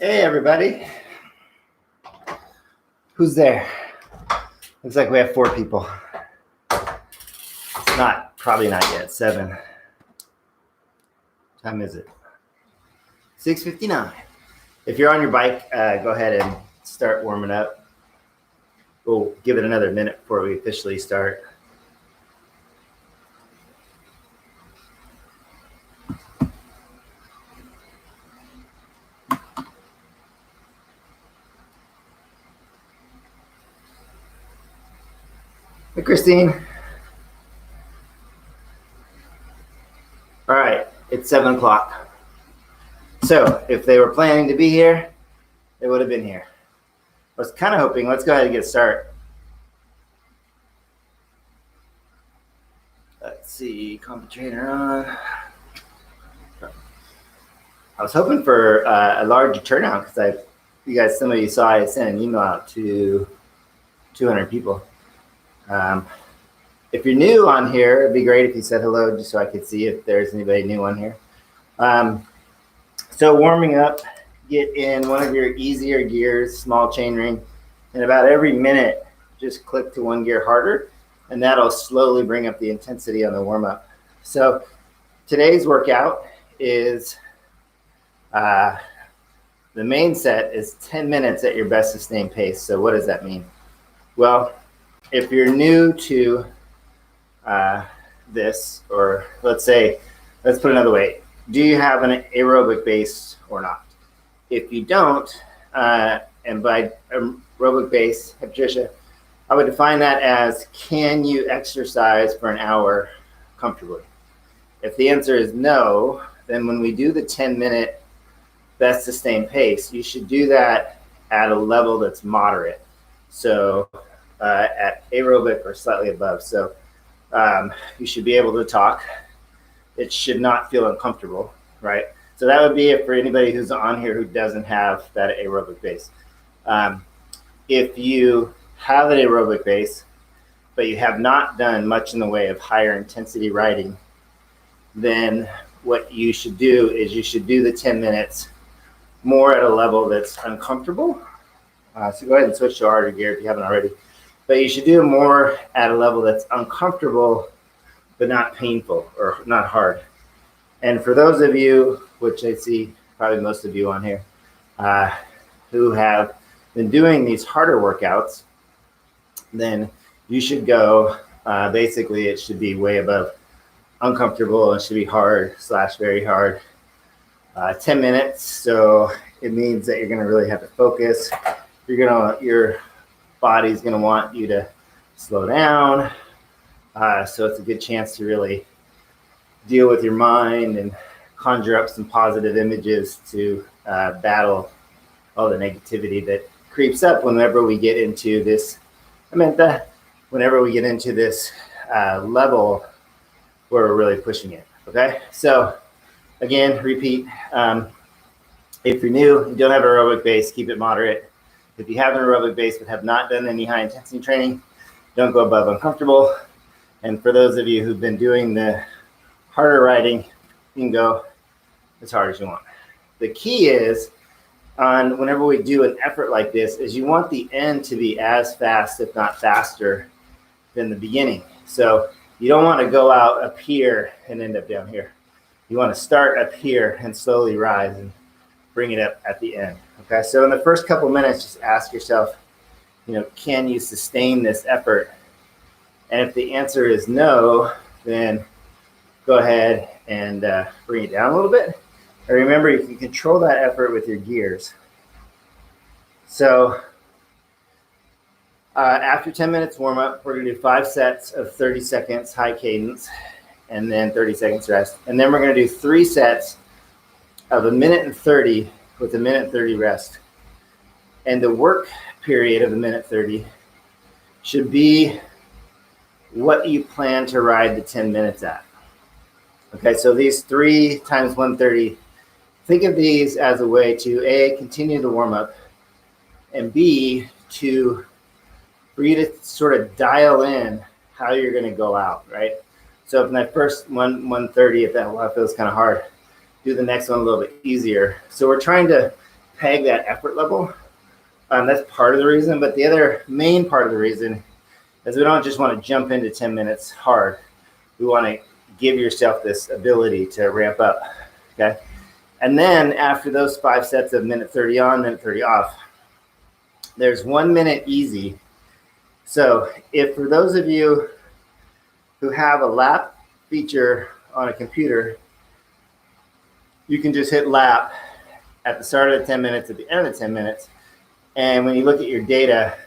Hey, everybody. Who's there? Looks like we have 4 people. It's probably not yet 7. What time is it? 6:59. If you're on your bike, go ahead and start warming up. We'll give it another minute before we officially start. Hey, Christine. All right, it's 7 o'clock. So if they were planning to be here, they would have been here. I was kind of hoping, let's go ahead and get started. Let's see, comp trainer on. I was hoping for a larger turnout because some of you saw I sent an email out to 200 people. If you're new on here, it'd be great if you said hello just so I could see if there's anybody new on here. So warming up, get in one of your easier gears, small chain ring, and about every minute, just click to one gear harder, and that'll slowly bring up the intensity on the warm up. So today's workout is, the main set is 10 minutes at your best sustained pace. So what does that mean? Well, if you're new to this, or let's put it another way, do you have an aerobic base or not? If you don't, and by aerobic base, Patricia, I would define that as, can you exercise for an hour comfortably? If the answer is no, then when we do the 10-minute best sustained pace, you should do that at a level that's moderate. So at aerobic or slightly above. So you should be able to talk. It should not feel uncomfortable, right? So that would be it for anybody who's on here who doesn't have that aerobic base. If you have an aerobic base, but you have not done much in the way of higher intensity riding, then what you should do is you should do the 10 minutes more at a level that's uncomfortable. So go ahead and switch to harder gear if you haven't already. But you should do more at a level that's uncomfortable, but not painful or not hard. And for those of you, which I see probably most of you on here, who have been doing these harder workouts, then you should go, basically it should be way above uncomfortable and should be hard / very hard. 10 minutes, so it means that you're gonna really have to focus. Your body's gonna want you to slow down. So it's a good chance to really deal with your mind and conjure up some positive images to battle all the negativity that creeps up whenever we get into this. Whenever we get into this level where we're really pushing it. Okay, so again, repeat. If you're new, you don't have an aerobic base, keep it moderate. If you have an aerobic base but have not done any high intensity training, don't go above uncomfortable. And for those of you who've been doing the harder riding, you can go as hard as you want. The key is, whenever we do an effort like this, is you want the end to be as fast, if not faster, than the beginning. So you don't want to go out up here and end up down here. You want to start up here and slowly rise and bring it up at the end. Okay, so in the first couple minutes, just ask yourself, can you sustain this effort? And if the answer is no, then go ahead and bring it down a little bit. And remember, you can control that effort with your gears. So after 10 minutes warm up, we're going to do 5 sets of 30 seconds high cadence and then 30 seconds rest. And then we're going to do 3 sets of 1 minute and 30 with 1 minute 30 rest. And the work period of 1 minute 30 should be what you plan to ride the 10 minutes at. Okay, so these 3 times 130, think of these as a way to A, continue the warm up, and B, for you to sort of dial in how you're going to go out, right? So if my first 130, if that feels kind of hard, do the next one a little bit easier. So we're trying to peg that effort level. That's part of the reason, but the other main part of the reason is we don't just want to jump into 10 minutes hard. We want to give yourself this ability to ramp up, okay? And then after those 5 sets of minute 30 on, minute 30 off, there's 1 minute easy. So if for those of you who have a lap feature on a computer, you can just hit lap at the start of the 10 minutes, at the end of the 10 minutes. And when you look at your data,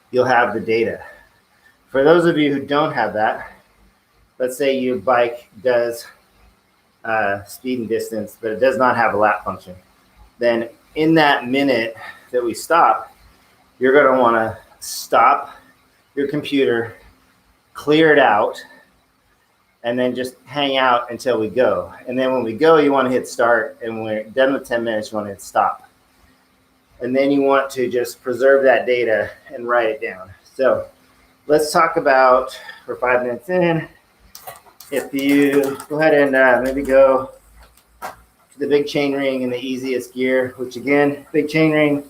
you'll have the data. For those of you who don't have that, let's say your bike does speed and distance, but it does not have a lap function. Then in that minute that we stop, you're going to want to stop your computer, clear it out, and then just hang out until we go. And then when we go, you want to hit start. And when we're done with 10 minutes, you want to hit stop. And then you want to just preserve that data and write it down. So let's talk about, for 5 minutes in, if you go ahead and maybe go to the big chain ring in the easiest gear, which again, big chain ring,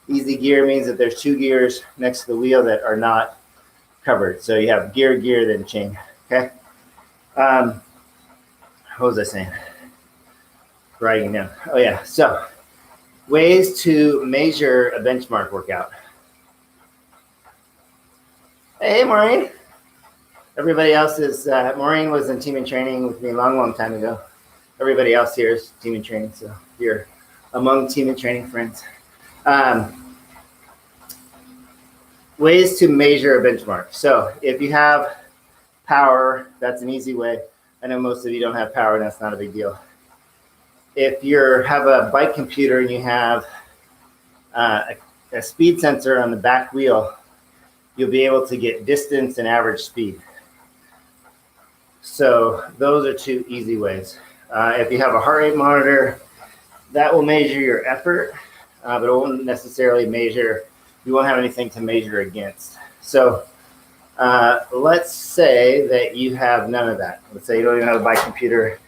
easy gear means that there's 2 gears next to the wheel that are not covered. So you have gear, then chain, okay? What was I saying? Writing down. Oh yeah, so ways to measure a benchmark workout. Hey, Maureen. Everybody else is, Maureen was in team and training with me a long time ago. Everybody else here is team and training, so you're among team and training friends. Ways to measure a benchmark. So if you have power, that's an easy way. I know most of you don't have power, and that's not a big deal. If you have a bike computer and you have a speed sensor on the back wheel, you'll be able to get distance and average speed. So those are 2 easy ways. If you have a heart rate monitor, that will measure your effort, but it won't necessarily measure, you won't have anything to measure against. So let's say that you have none of that. Let's say you don't even have a bike computer.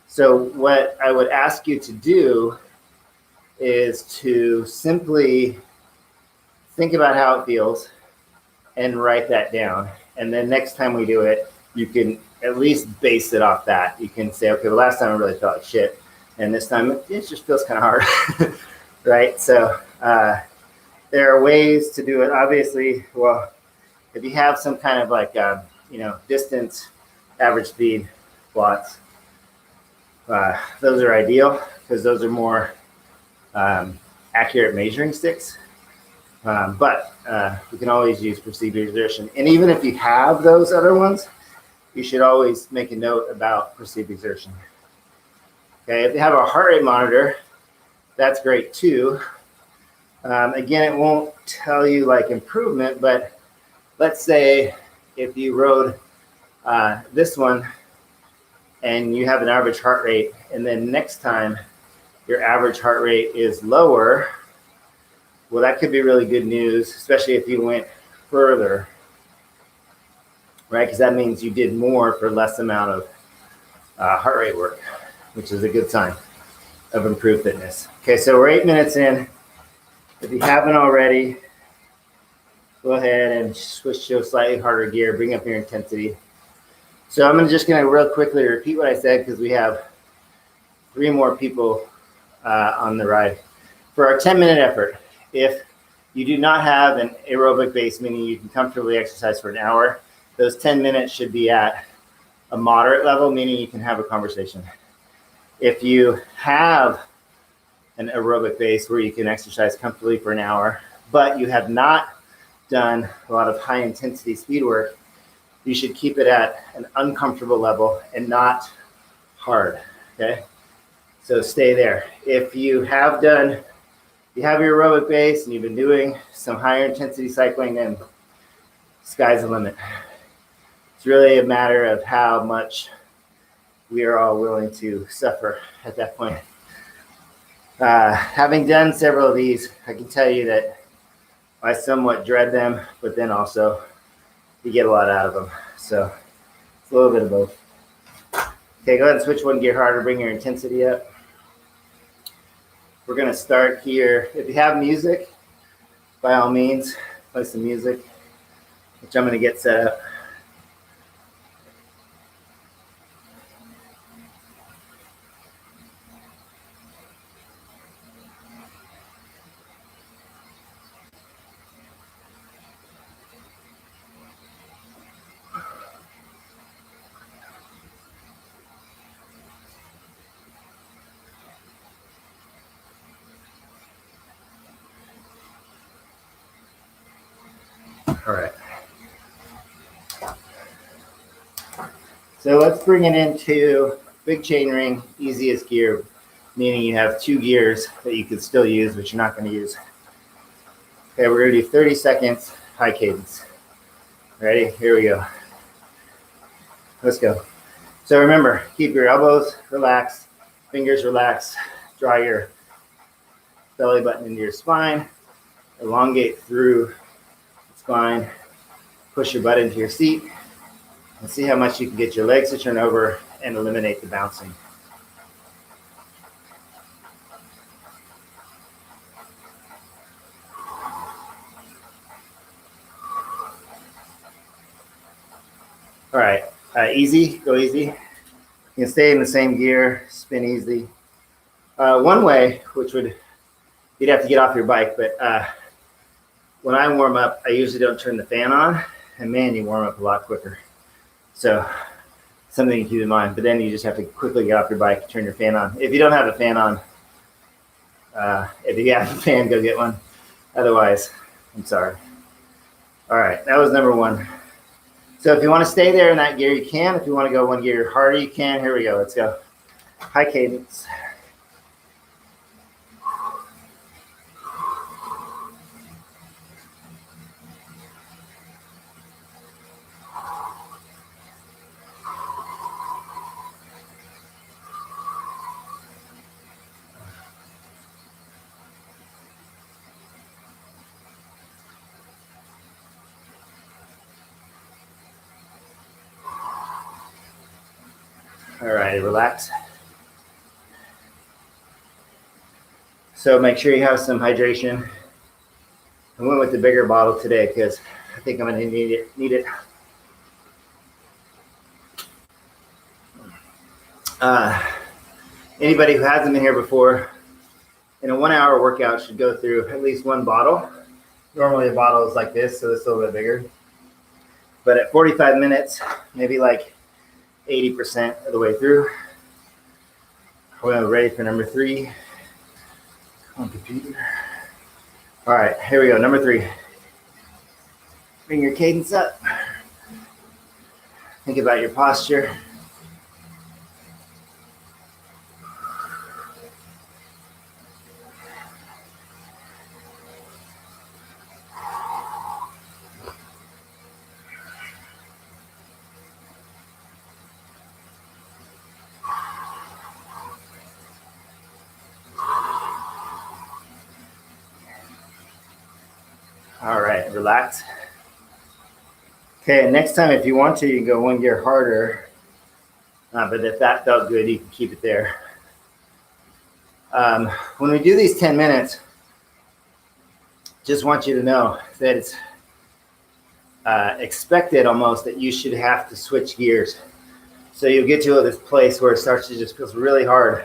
So what I would ask you to do is to simply think about how it feels and write that down. And then next time we do it, you can at least base it off that. You can say, okay, the last time I really felt like shit, and this time it just feels kind of hard, right? So there are ways to do it. Obviously, well, if you have some kind of like, distance, average speed plots, those are ideal because those are more accurate measuring sticks. But we can always use perceived exertion. And even if you have those other ones, you should always make a note about perceived exertion. Okay, if you have a heart rate monitor, that's great too. Again, it won't tell you like improvement, but let's say if you rode this one and you have an average heart rate, and then next time your average heart rate is lower, well, that could be really good news, especially if you went further, right? Because that means you did more for less amount of heart rate work, which is a good sign of improved fitness. Okay, so we're 8 minutes in. If you haven't already, go ahead and switch to a slightly harder gear, bring up your intensity. So I'm just going to real quickly repeat what I said because we have 3 more people on the ride. For our 10-minute effort, if you do not have an aerobic base, meaning you can comfortably exercise for an hour, those 10 minutes should be at a moderate level, meaning you can have a conversation. If you have an aerobic base where you can exercise comfortably for an hour, but you have not done a lot of high intensity speed work, you should keep it at an uncomfortable level and not hard, okay? So stay there. If you have your aerobic base and you've been doing some higher intensity cycling, then sky's the limit. It's really a matter of how much we are all willing to suffer at that point. Having done several of these, I can tell you that I somewhat dread them, but then also you get a lot out of them. So it's a little bit of both. Okay, go ahead and switch one gear harder, bring your intensity up. We're going to start here. If you have music, by all means, play some music, which I'm going to get set up. All right. So let's bring it into big chain ring, easiest gear, meaning you have 2 gears that you could still use, but you're not going to use. Okay, we're going to do 30 seconds, high cadence. Ready? Here we go. Let's go. So remember, keep your elbows relaxed, fingers relaxed, draw your belly button into your spine, elongate through the spine, push your butt into your seat, and see how much you can get your legs to turn over and eliminate the bouncing. All right, easy, go easy. You can stay in the same gear, spin easy. One way, which would, you'd have to get off your bike, but when I warm up, I usually don't turn the fan on, and man, you warm up a lot quicker. So something to keep in mind, but then you just have to quickly get off your bike, turn your fan on. If you don't have a fan on, if you have a fan, go get one. Otherwise, I'm sorry. All right, that was number 1. So if you want to stay there in that gear, you can. If you want to go 1 gear harder, you can. Here we go. Let's go. High cadence. All right, relax. So make sure you have some hydration. I went with the bigger bottle today because I think I'm going to need it. Anybody who hasn't been here before, in a 1-hour workout should go through at least 1 bottle. Normally a bottle is like this, so it's a little bit bigger. But at 45 minutes, maybe like 80% of the way through. We're ready for number 3. Come on, computer. All right, here we go. Number 3. Bring your cadence up. Think about your posture. All right, relax. Okay, next time if you want to, you can go 1 gear harder. But if that felt good, you can keep it there. When we do these 10 minutes, just want you to know that it's expected almost that you should have to switch gears. So you'll get to this place where it starts to just feel really hard.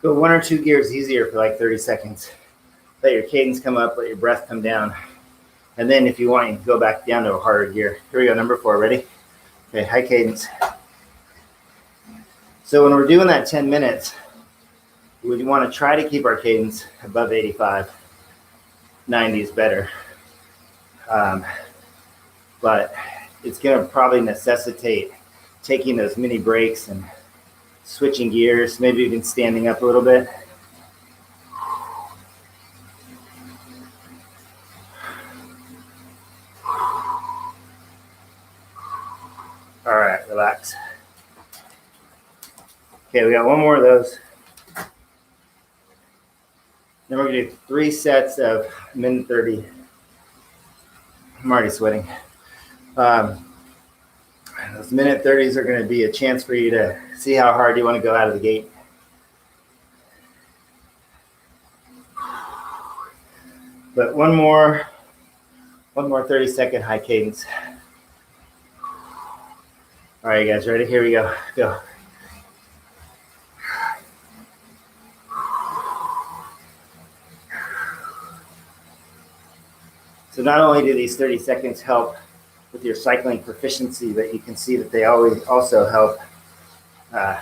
Go 1 or 2 gears easier for like 30 seconds. Let your cadence come up, let your breath come down. And then if you want, you can go back down to a harder gear. Here we go, number 4, ready? Okay, high cadence. So when we're doing that 10 minutes, we want to try to keep our cadence above 85. 90 is better. But it's going to probably necessitate taking those mini breaks and switching gears, maybe even standing up a little bit. All right, relax. Okay, we got 1 more of those. Then we're gonna do 3 sets of min 30. I'm already sweating. Those minute 30s are gonna be a chance for you to see how hard you wanna go out of the gate. But one more 30-second high cadence. All right, you guys ready? Here we go. Go. So not only do these 30 seconds help with your cycling proficiency, but you can see that they always also help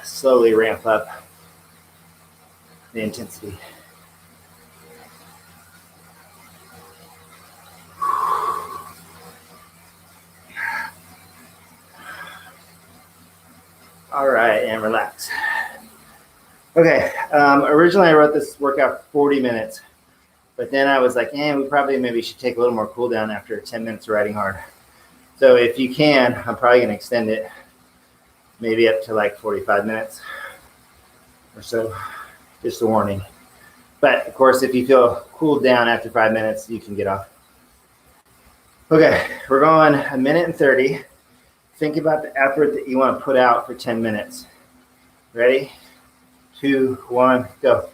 slowly ramp up the intensity. All right, and relax. Okay, originally I wrote this workout for 40 minutes, but then I was like, we probably maybe should take a little more cool down after 10 minutes of riding hard. So if you can, I'm probably gonna extend it maybe up to like 45 minutes or so, just a warning. But of course, if you feel cooled down after 5 minutes, you can get off. Okay, we're going 1 minute and 30. Think about the effort that you want to put out for 10 minutes. Ready? 2, 1, go.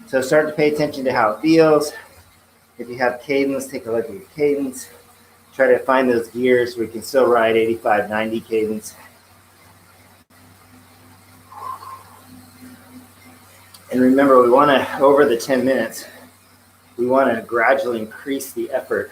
So start to pay attention to how it feels. If you have cadence, take a look at your cadence. Try to find those gears where you can still ride 85, 90 cadence. And remember, we want to, over the 10 minutes, we want to gradually increase the effort.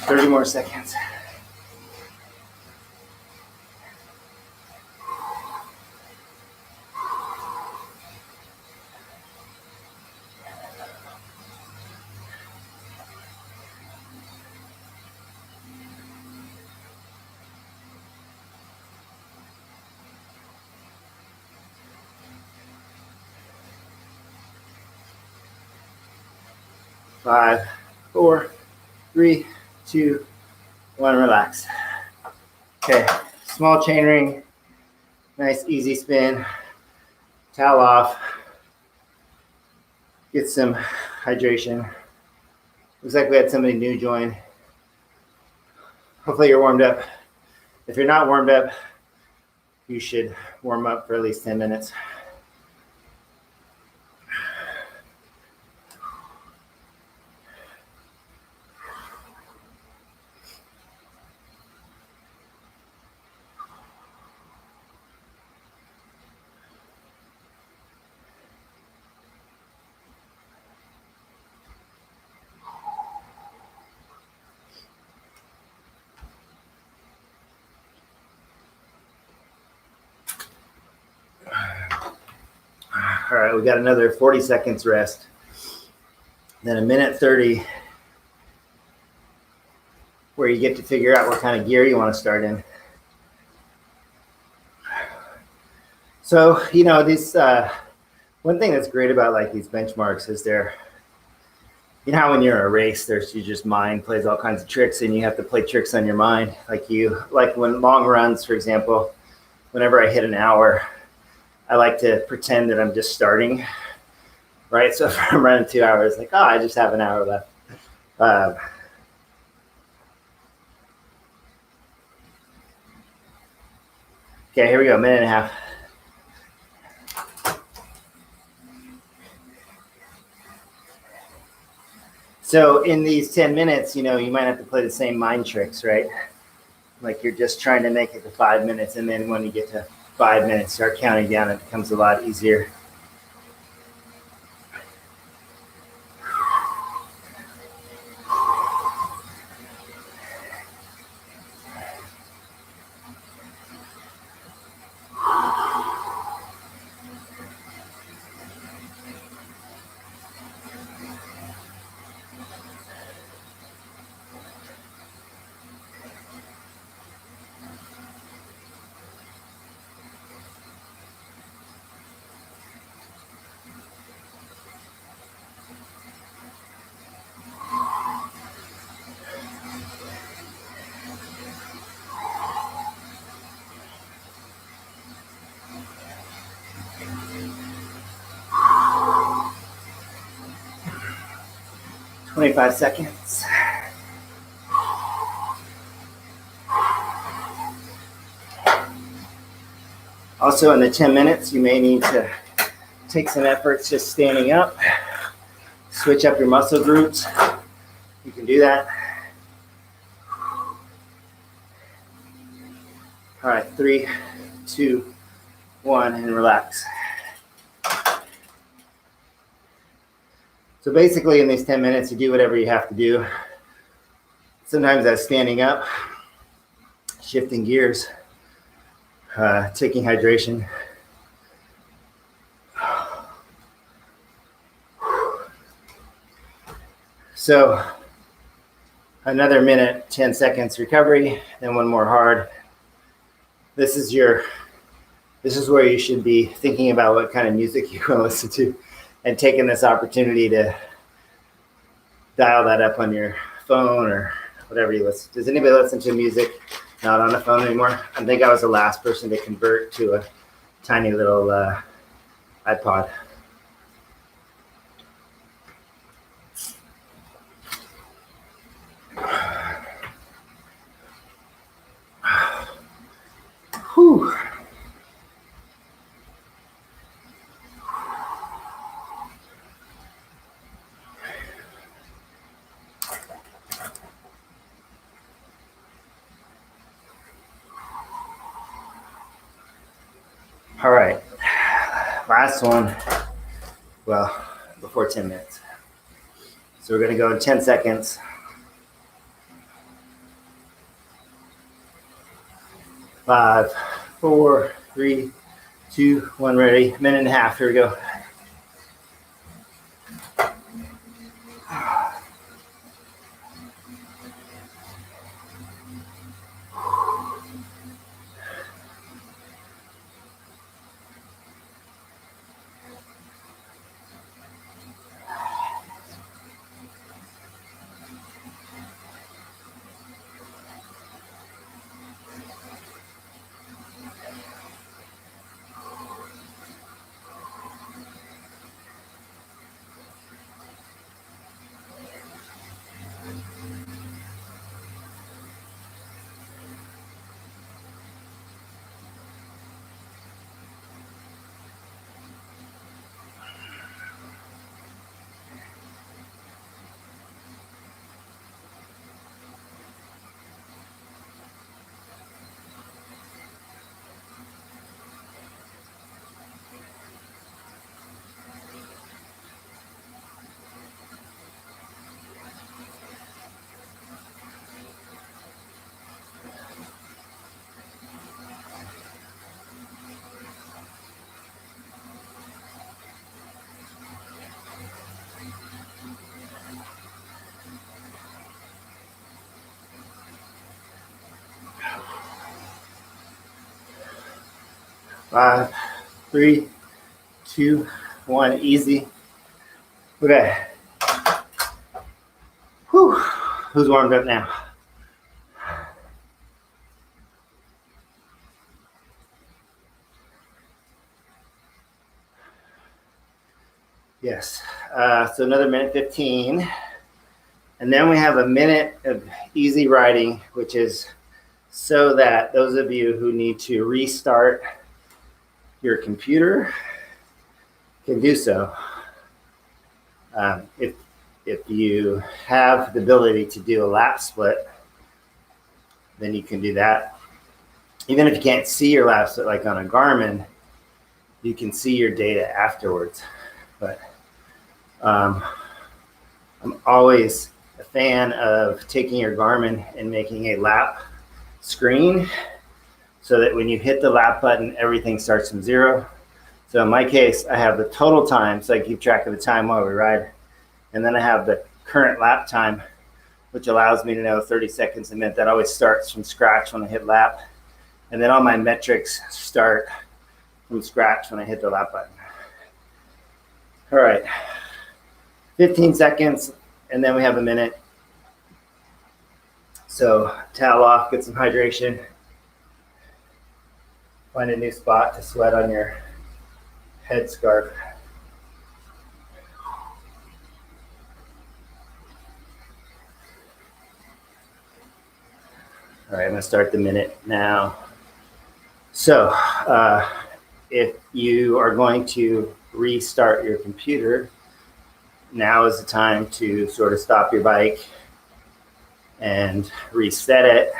Thirty more seconds. Five, 4, 3, 2, 1, relax. Okay, small chain ring, nice easy spin, towel off, get some hydration. Looks like we had somebody new join. Hopefully you're warmed up. If you're not warmed up, you should warm up for at least 10 minutes. All right, we got another 40 seconds rest. Then 1 minute 30, where you get to figure out what kind of gear you want to start in. So, this one thing that's great about like these benchmarks is how when you're in a race, mind plays all kinds of tricks, and you have to play tricks on your mind. Like when long runs, for example, whenever I hit an hour, I like to pretend that I'm just starting, right? So if I'm running 2 hours, like, I just have an hour left. Okay, here we go, 1.5 minutes. So in these 10 minutes, you might have to play the same mind tricks, right? Like you're just trying to make it to 5 minutes, and then when you get to 5 minutes, start counting down. It becomes a lot easier. 25 seconds. Also, in the 10 minutes, you may need to take some efforts just standing up, switch up your muscle groups. You can do that. All right, 3, 2, 1, and relax. So basically in these 10 minutes, you do whatever you have to do. Sometimes that's standing up, shifting gears, taking hydration. So another minute, 10 seconds recovery, then one more hard. This is where you should be thinking about what kind of music you want to listen to and taking this opportunity to dial that up on your phone or whatever you listen. Does anybody listen to music not on a phone anymore? I think I was the last person to convert to a tiny little iPod. Whew. All right, last one, well, before 10 minutes. So we're gonna go in 10 seconds. 5, 4, 3, 2, 1, ready. Minute and a half, here we go. Five, 3, 2, 1, easy. Okay. Whew. Who's warmed up now? Yes. So another minute 15. And then we have a minute of easy writing, which is so that those of you who need to restart your computer can do so. If you have the ability to do a lap split, then you can do that. Even if you can't see your lap split, like on a Garmin, you can see your data afterwards. But I'm always a fan of taking your Garmin and making a lap screen so that when you hit the lap button, everything starts from 0. So in my case, I have the total time, so I keep track of the time while we ride. And then I have the current lap time, which allows me to know 30 seconds a minute. That always starts from scratch when I hit lap. And then all my metrics start from scratch when I hit the lap button. All right, 15 seconds, and then we have a minute. So towel off, get some hydration. Find a new spot to sweat on your headscarf. All right, I'm going to start the minute now. So if you are going to restart your computer, now is the time to sort of stop your bike and reset it.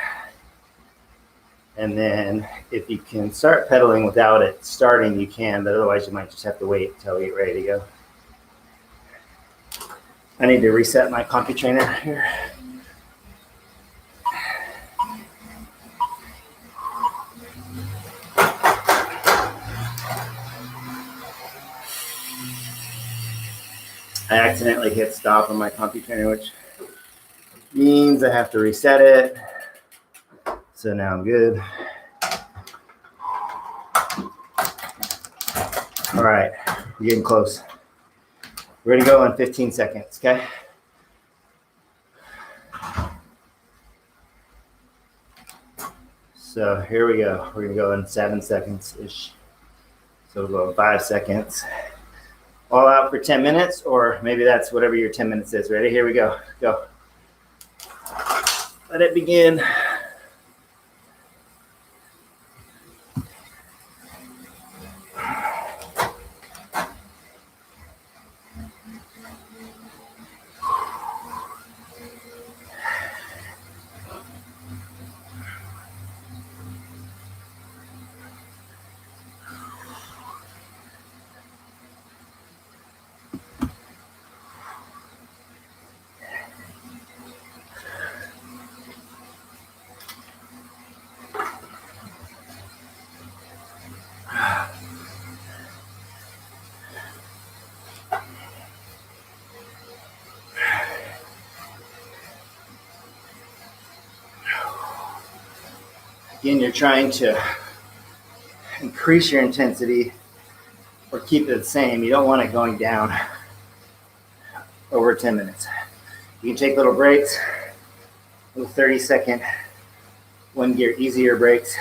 And then if you can start pedaling without it starting, you can, but otherwise you might just have to wait until you get ready to go. I need to reset my CompuTrainer here. I accidentally hit stop on my CompuTrainer, which means I have to reset it. So now I'm good. All right, we're getting close. Ready to go in 15 seconds, okay? So here we go. We're gonna go in 7 seconds-ish. So we'll go in 5 seconds. All out for 10 minutes, or maybe that's whatever your 10 minutes is. Ready? Here we go. Go. Let it begin. Again, you're trying to increase your intensity or keep it the same. You don't want it going down over 10 minutes. You can take little breaks, little 30-second, one gear easier breaks.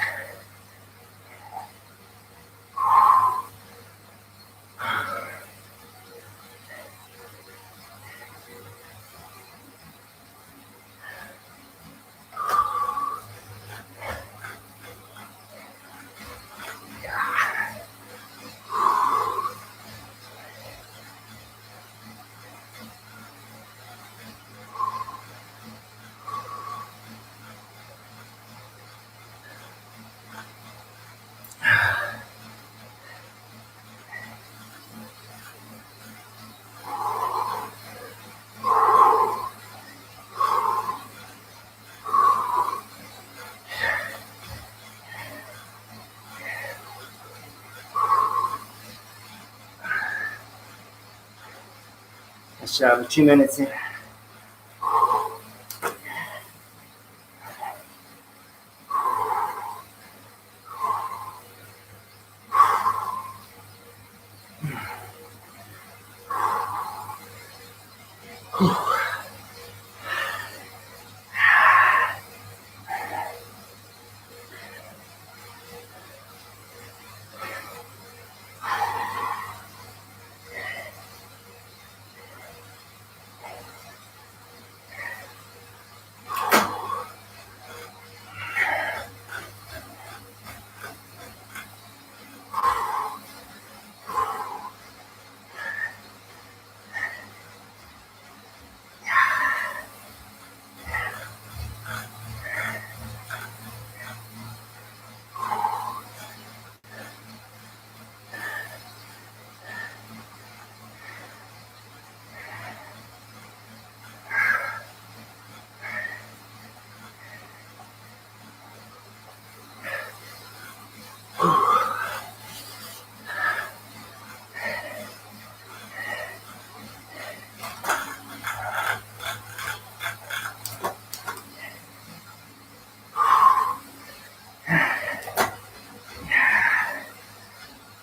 Nice job. 2 minutes in.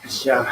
Nice job.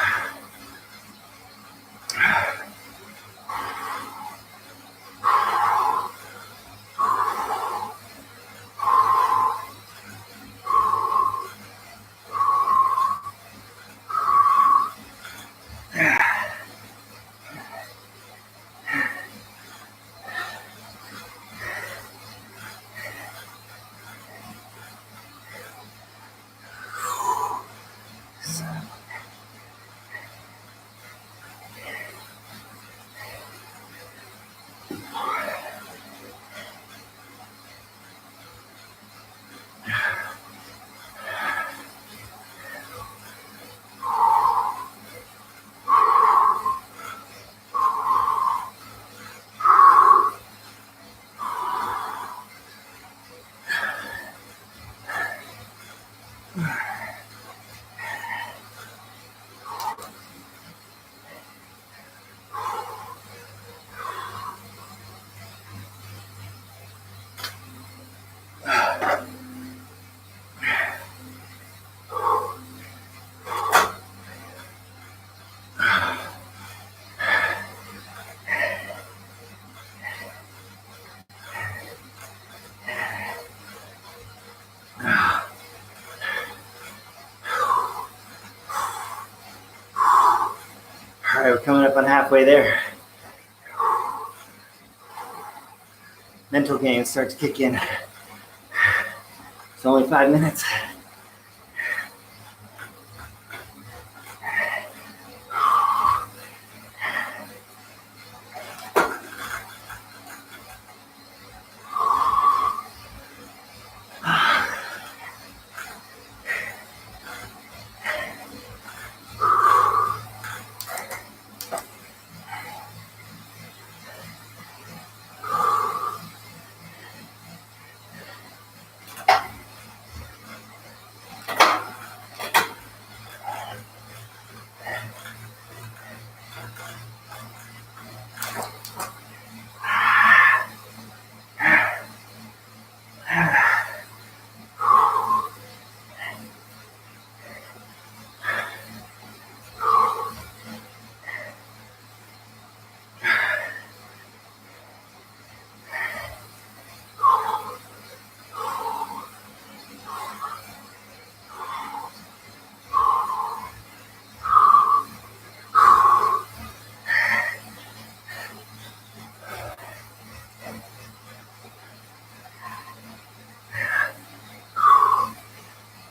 All right, we're coming up on halfway there. Mental games start to kick in. It's only 5 minutes.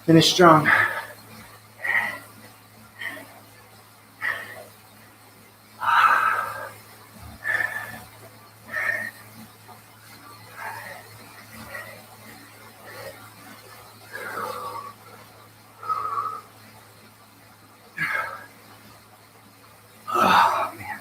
Finish strong. Oh, man.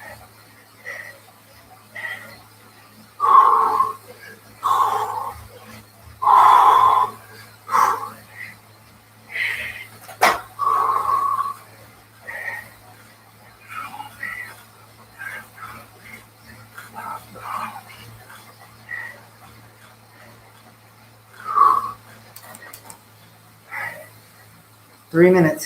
Three minutes.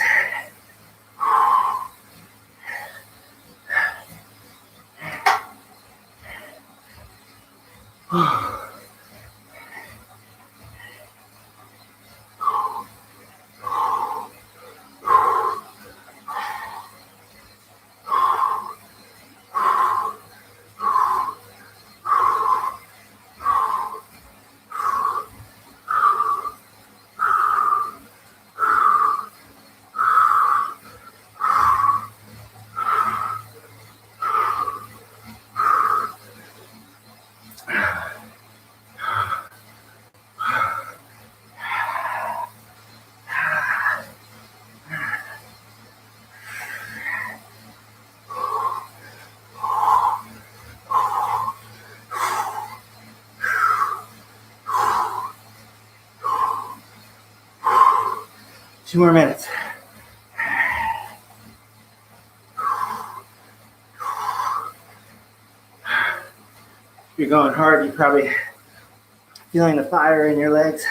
Two more minutes. If you're going hard, you're probably feeling the fire in your legs.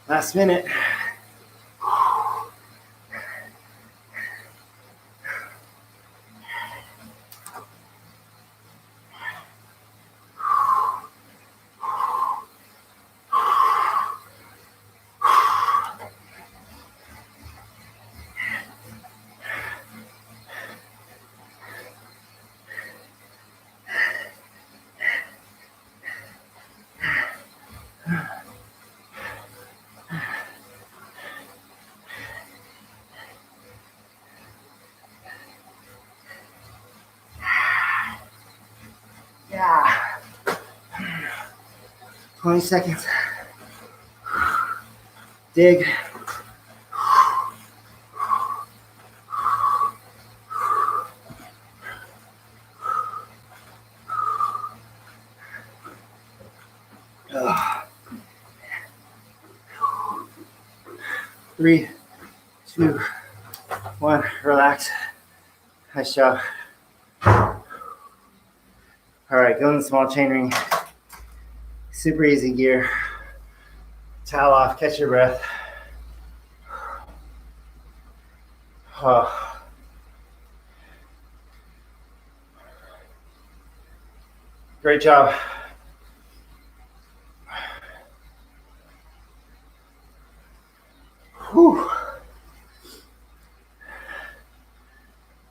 Last minute. 20 seconds. Dig. Three, two, one, relax. Nice job. All right, go in the small chain ring. Super easy gear. Towel off, catch your breath. Oh. Great job. Whew.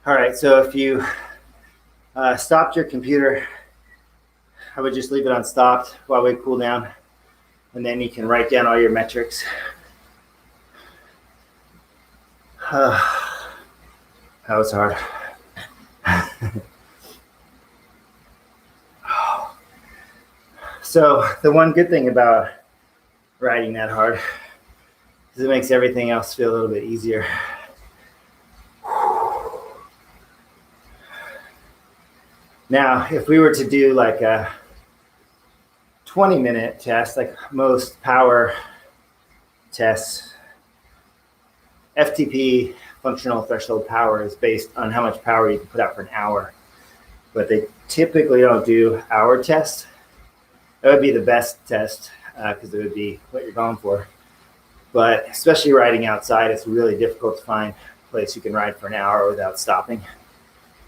All right, so if you stopped your computer, I would just leave it on stopped while we cool down, and then you can write down all your metrics. That was hard. So the one good thing about riding that hard is it makes everything else feel a little bit easier. Now, if we were to do like a 20-minute test, like most power tests, FTP, functional threshold power, is based on how much power you can put out for an hour. But they typically don't do hour tests. That would be the best test because it would be what you're going for. But especially riding outside, it's really difficult to find a place you can ride for an hour without stopping.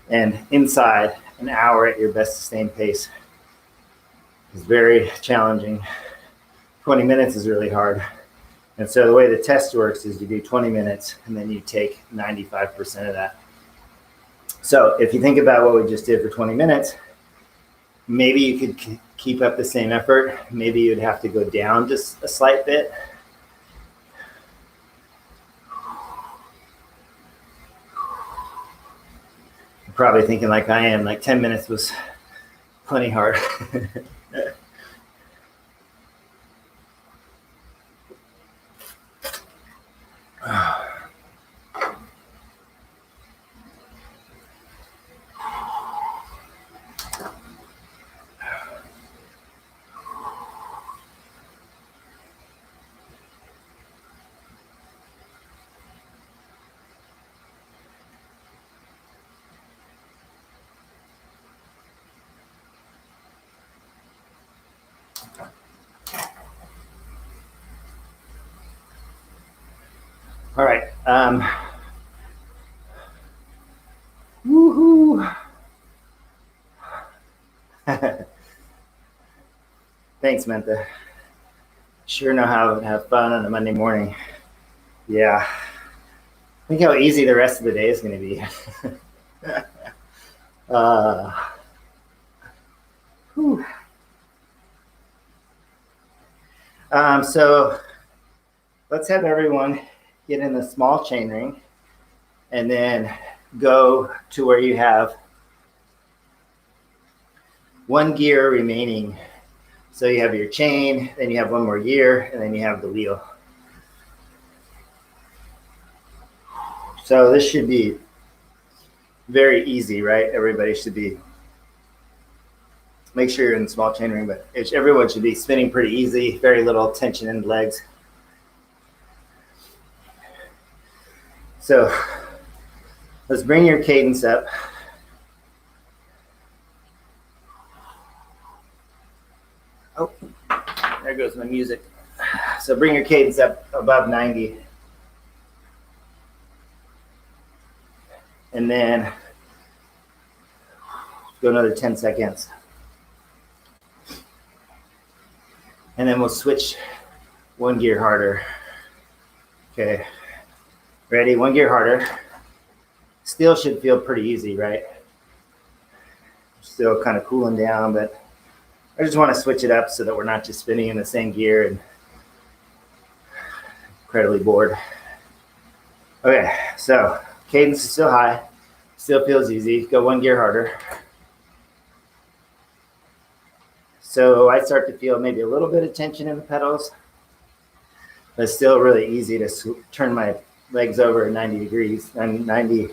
And inside, an hour at your best sustained pace is very challenging. 20 minutes is really hard. And so the way the test works is you do 20 minutes and then you take 95% of that. So if you think about what we just did for 20 minutes, maybe you could keep up the same effort. Maybe you'd have to go down just a slight bit. Probably thinking like I am, like 10 minutes was plenty hard. All right. Woohoo. Thanks, Mentha. Sure know how to have fun on a Monday morning. Yeah. Think how easy the rest of the day is going to be. So let's have everyone get in the small chain ring and then go to where you have one gear remaining. So you have your chain, then you have one more gear, and then you have the wheel. So this should be very easy, right? Everybody should be, make sure you're in the small chain ring, but everyone should be spinning pretty easy, very little tension in the legs. So let's bring your cadence up. Oh, there goes my music. So bring your cadence up above 90. And then go another 10 seconds. And then we'll switch one gear harder. Okay, ready? One gear harder. Still should feel pretty easy, right? Still kind of cooling down, but I just want to switch it up so that we're not just spinning in the same gear and incredibly bored. Okay, so cadence is still high, still feels easy. Go one gear harder. So I start to feel maybe a little bit of tension in the pedals, but it's still really easy to turn my legs over 90 degrees and 90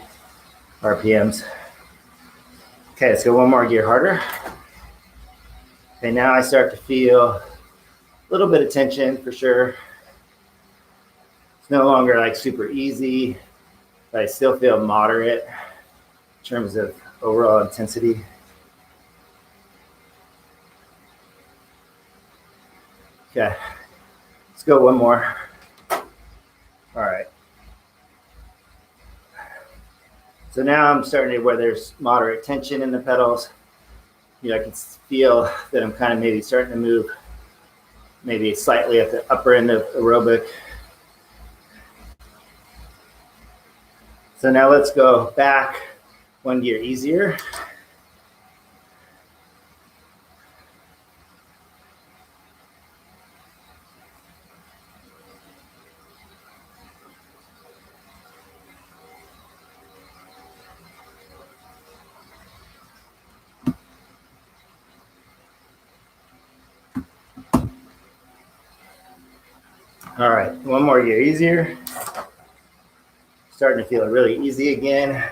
RPMs. Okay, let's go one more gear harder. Okay, now I start to feel a little bit of tension for sure. It's no longer like super easy, but I still feel moderate in terms of overall intensity. Okay, let's go one more. All right. So now I'm starting to where there's moderate tension in the pedals. You know, I can feel that I'm kind of maybe starting to move maybe slightly at the upper end of aerobic. So now let's go back one gear easier. All right, one more gear easier. Starting to feel really easy again.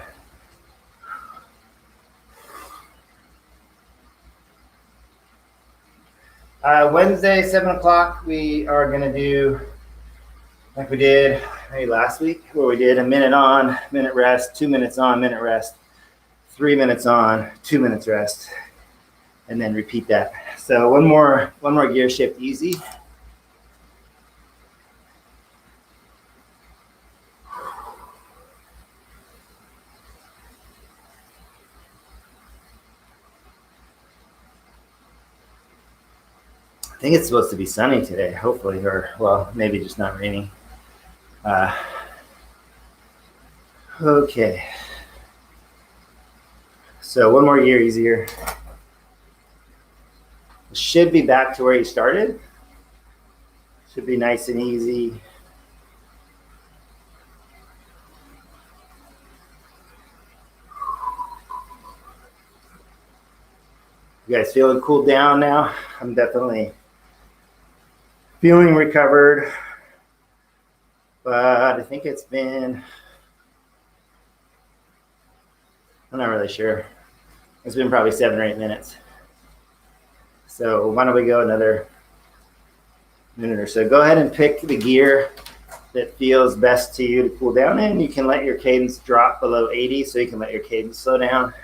Wednesday, 7 o'clock, we are going to do like we did maybe last week, where we did a minute on, minute rest, 2 minutes on, minute rest, 3 minutes on, 2 minutes rest, and then repeat that. So one more gear shift easy. I think it's supposed to be sunny today, hopefully, or well, maybe just not raining. Okay. So one more gear easier. Should be back to where you started. Should be nice and easy. You guys feeling cooled down now? I'm definitely feeling recovered, but I think it's been, I'm not really sure. It's been probably 7 or 8 minutes. So why don't we go another minute or so. Go ahead and pick the gear that feels best to you to cool down in. You can let your cadence drop below 80, so you can let your cadence slow down.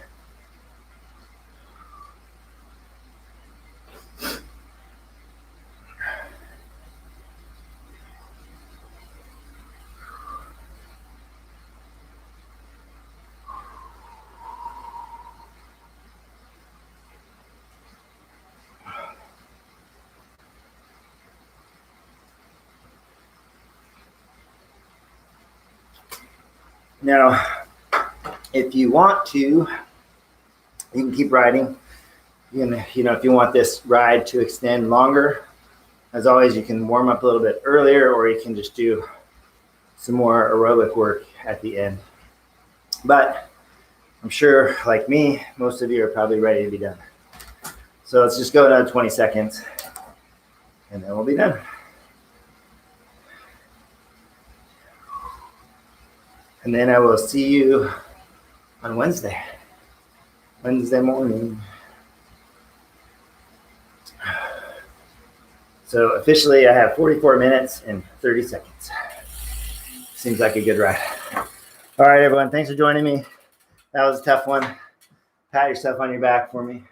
Now, if you want to, you can keep riding. You know, if you want this ride to extend longer, as always, you can warm up a little bit earlier, or you can just do some more aerobic work at the end. But I'm sure, like me, most of you are probably ready to be done. So let's just go another 20 seconds, and then we'll be done. And then I will see you on Wednesday morning. So officially I have 44 minutes and 30 seconds. Seems like a good ride. All right, everyone, thanks for joining me. That was a tough one. Pat yourself on your back for me.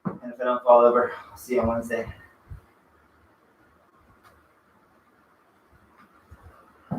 And if I don't fall over, I'll see you on Wednesday.